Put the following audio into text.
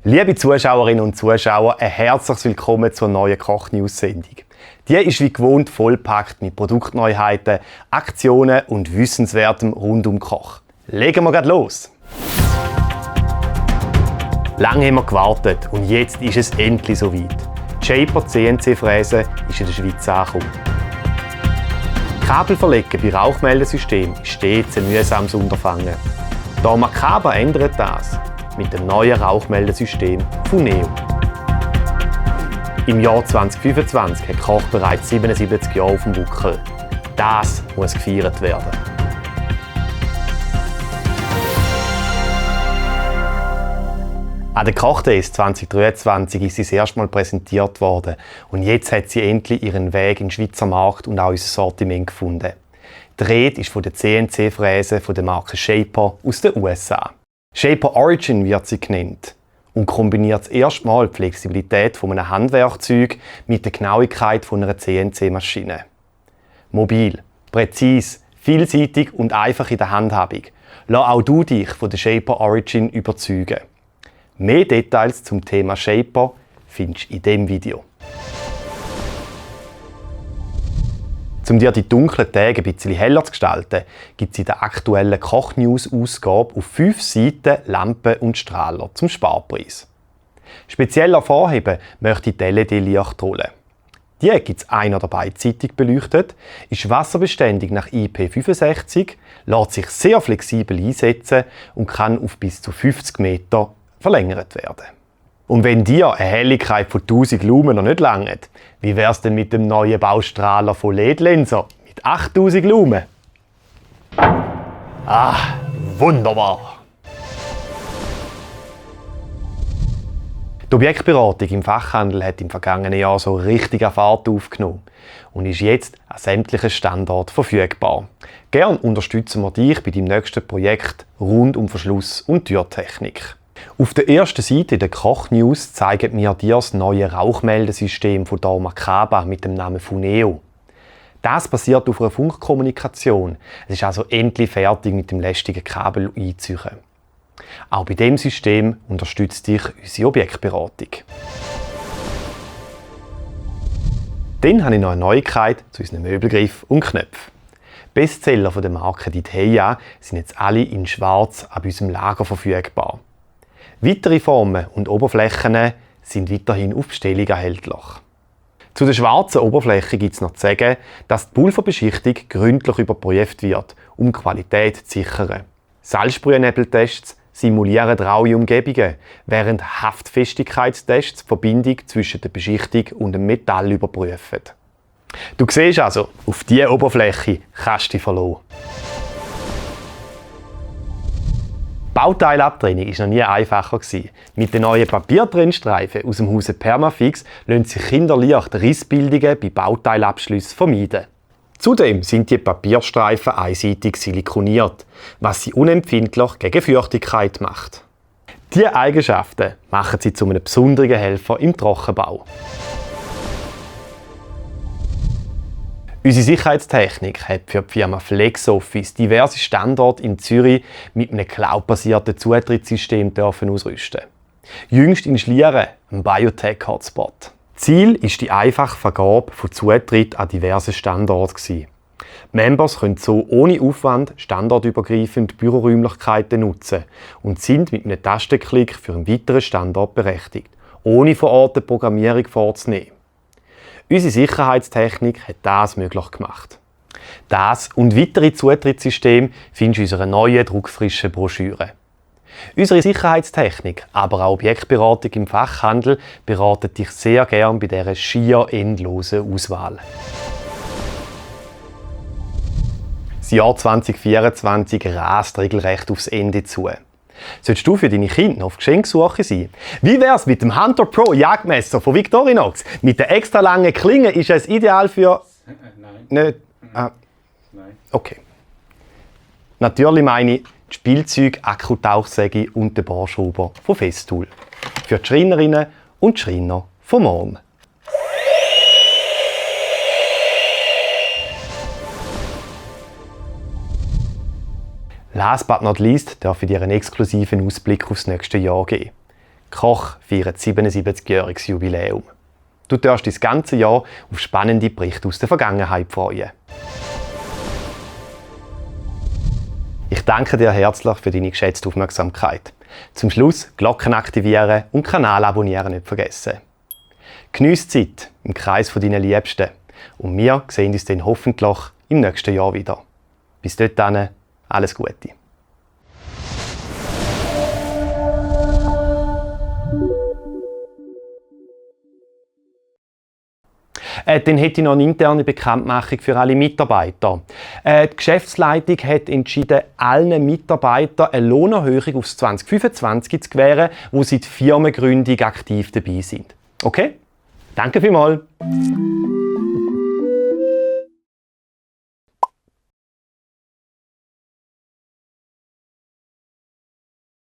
Liebe Zuschauerinnen und Zuschauer, ein herzliches Willkommen zur neuen Koch-News-Sendung. Die ist wie gewohnt vollgepackt mit Produktneuheiten, Aktionen und Wissenswertem rund um Koch. Legen wir gleich los! Lange haben wir gewartet und jetzt ist es endlich soweit. Die Shaper CNC-Fräse ist in der Schweiz angekommen. Kabel verlegen bei Rauchmeldesystemen ist stets ein mühsames Unterfangen. dormakaba ändert das mit dem neuen Rauchmeldesystem Funeo. Im Jahr 2025 hat Koch bereits 77 Jahre auf dem Buckel. Das muss gefeiert werden. An der Koch-Days 2023 ist sie das erste Mal präsentiert worden und jetzt hat sie endlich ihren Weg in den Schweizer Markt und auch unser Sortiment gefunden. Die Rede ist von der CNC-Fräse von der Marke Shaper aus den USA. Shaper Origin wird sie genannt und kombiniert das erste Mal die Flexibilität von einem Handwerkzeug mit der Genauigkeit von einer CNC-Maschine. Mobil, präzise, vielseitig und einfach in der Handhabung. Lass auch du dich von der Shaper Origin überzeugen. Mehr Details zum Thema Shaper findest du in diesem Video. Um dir die dunklen Tage ein bisschen heller zu gestalten, gibt es in der aktuellen Koch-News-Ausgabe auf 5 Seiten Lampen und Strahler zum Sparpreis. Speziell hervorheben möchte ich die LED-Lichtrolle. Die gibt es ein- oder beidseitig beleuchtet, ist wasserbeständig nach IP65, lässt sich sehr flexibel einsetzen und kann auf bis zu 50 Meter verlängert werden. Und wenn dir eine Helligkeit von 1000 Lumen noch nicht reicht, wie wär's denn mit dem neuen Baustrahler von LED-Lenser mit 8000 Lumen? Ah, wunderbar! Die Objektberatung im Fachhandel hat im vergangenen Jahr so richtig Fahrt aufgenommen und ist jetzt an sämtlichen Standorten verfügbar. Gern unterstützen wir dich bei deinem nächsten Projekt rund um Verschluss- und Türtechnik. Auf der ersten Seite der Koch-News zeigen wir dir das neue Rauchmeldesystem von dormakaba mit dem Namen Funeo. Das basiert auf einer Funkkommunikation. Es ist also endlich fertig mit dem lästigen Kabel einziehen. Auch bei diesem System unterstützt dich unsere Objektberatung. Dann habe ich noch eine Neuigkeit zu unseren Möbelgriffen und Knöpfen. Bestseller von der Marke Diteia sind jetzt alle in Schwarz ab unserem Lager verfügbar. Weitere Formen und Oberflächen sind weiterhin auf Bestellung erhältlich. Zu der schwarzen Oberfläche gibt es noch zu sagen, dass die Pulverbeschichtung gründlich überprüft wird, um die Qualität zu sichern. Salzsprühnebeltests simulieren raue Umgebungen, während Haftfestigkeitstests die Verbindung zwischen der Beschichtung und dem Metall überprüfen. Du siehst also, auf diese Oberfläche kannst du dich verlassen. Bauteilabtrennung war noch nie einfacher. Mit den neuen Papiertrennstreifen aus dem Hause Permafix lassen sich kinderleicht Rissbildungen bei Bauteilabschlüssen vermeiden. Zudem sind die Papierstreifen einseitig silikoniert, was sie unempfindlich gegen Feuchtigkeit macht. Diese Eigenschaften machen sie zu einem besonderen Helfer im Trockenbau. Unsere Sicherheitstechnik hat für die Firma FlexOffice diverse Standorte in Zürich mit einem cloud-basierten Zutrittssystem ausrüsten. Jüngst in Schlieren, einem Biotech-Hotspot. Ziel ist die einfache Vergabe von Zutritt an diverse Standorte. Members können so ohne Aufwand standortübergreifend Büroräumlichkeiten nutzen und sind mit einem Tastenklick für einen weiteren Standort berechtigt, ohne vor Ort eine Programmierung vorzunehmen. Unsere Sicherheitstechnik hat das möglich gemacht. Das und weitere Zutrittssysteme findest du in unserer neuen, druckfrischen Broschüre. Unsere Sicherheitstechnik, aber auch Objektberatung im Fachhandel beraten dich sehr gern bei dieser schier endlosen Auswahl. Das Jahr 2024 rast regelrecht aufs Ende zu. Solltest du für deine Kinder noch auf Geschenksuche sein? Wie wär's mit dem Hunter Pro Jagdmesser von Victorinox? Mit der extra langen Klinge ist es ideal für... Nein. Nicht? Ah. Nein. Okay. Natürlich meine ich die Spielzeug-Akkutauchsäge und den Bohrschrauber von Festool. Für die Schreinerinnen und Schreiner von morgen. Last but not least darf ich dir einen exklusiven Ausblick aufs nächste Jahr geben. Koch feiert 77-jähriges Jubiläum. Du darfst das ganze Jahr auf spannende Berichte aus der Vergangenheit freuen. Ich danke dir herzlich für deine geschätzte Aufmerksamkeit. Zum Schluss Glocken aktivieren und Kanal abonnieren nicht vergessen. Geniesse die Zeit im Kreis deiner Liebsten und wir sehen uns dann hoffentlich im nächsten Jahr wieder. Bis dahin, alles Gute. Dann hätte ich noch eine interne Bekanntmachung für alle Mitarbeiter. Die Geschäftsleitung hat entschieden, allen Mitarbeitern eine Lohnerhöhung aufs 2025 zu gewähren, die seit Firmengründung aktiv dabei sind. Okay? Danke vielmals!